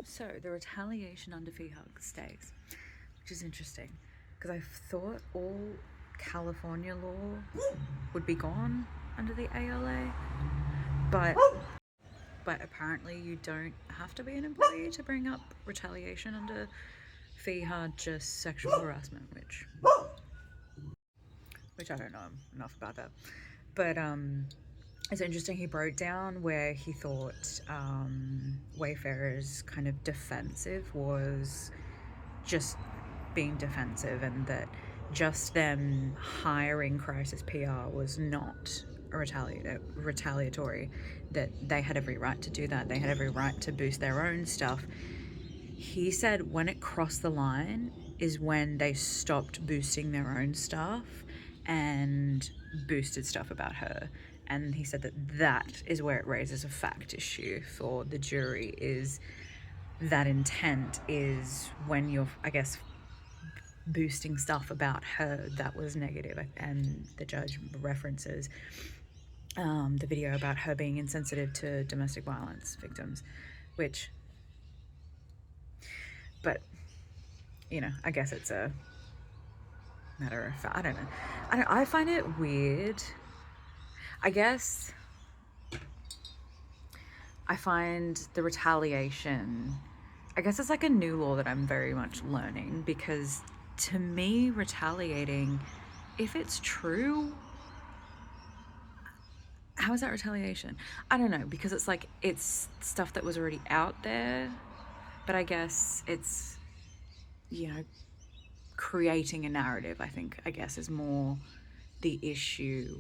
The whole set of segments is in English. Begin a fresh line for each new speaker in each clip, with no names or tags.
So the retaliation under FEHUG stays, which is interesting because I thought all California law would be gone under the ALA, but apparently you don't have to be an employee to bring up retaliation under FEHA, just sexual harassment, which I don't know enough about that. But it's interesting, he broke down where he thought Wayfarer's kind of defensive was just being defensive, and that just them hiring Crisis PR was not retaliatory, that they had every right to do that, they had every right to boost their own stuff. He said when it crossed the line is when they stopped boosting their own stuff and boosted stuff about her. And he said that that is where it raises a fact issue for the jury, is that intent is when you're, I guess, boosting stuff about her that was negative. And the judge references the video about her being insensitive to domestic violence victims, but I guess it's a matter of fact. I don't know. I find it weird. I guess I find the retaliation, I guess it's like a new law that I'm very much learning, because to me, retaliating, if it's true, how is that retaliation? I don't know, because it's like, it's stuff that was already out there, but I guess it's, creating a narrative, I guess is more the issue,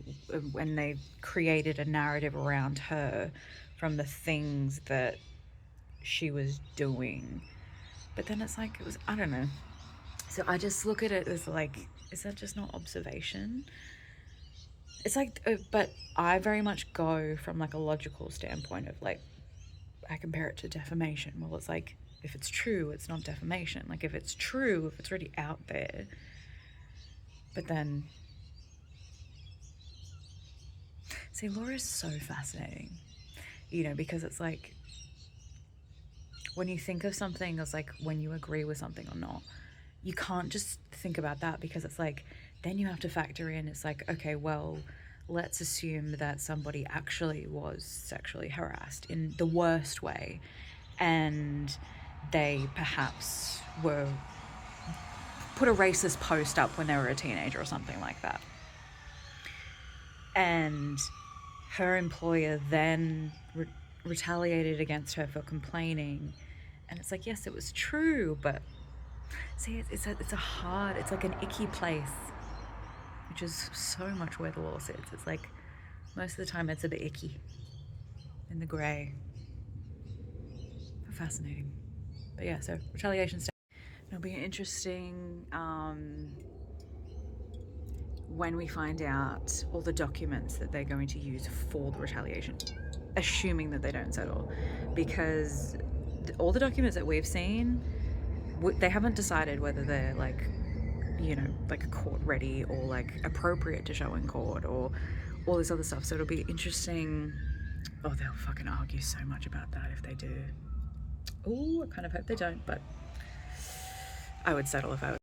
when they created a narrative around her from the things that she was doing. But then it's like, I don't know. So I just look at it as like, is that just not observation? It's like, but I very much go from like a logical standpoint of like, I compare it to defamation. Well, it's like, if it's true, it's not defamation. Like, if it's true, if it's already out there. But then, see, law is so fascinating, because it's like, when you think of something as like when you agree with something or not, you can't just think about that, because it's like, then you have to factor in, it's like, okay, well, let's assume that somebody actually was sexually harassed in the worst way, and they perhaps put a racist post up when they were a teenager or something like that. And her employer then retaliated against her for complaining. And it's like, yes, it was true, but see, it's like an icky place, which is so much where the law sits. It's like, most of the time it's a bit icky, in the grey. Fascinating. But yeah, so retaliation stuff. It'll be interesting when we find out all the documents that they're going to use for the retaliation, assuming that they don't settle, because all the documents that we've seen, they haven't decided whether they're like, like court ready or like appropriate to show in court or all this other stuff. So it'll be interesting. Oh, they'll fucking argue so much about that if they do. Oh, I kind of hope they don't, but I would settle if I was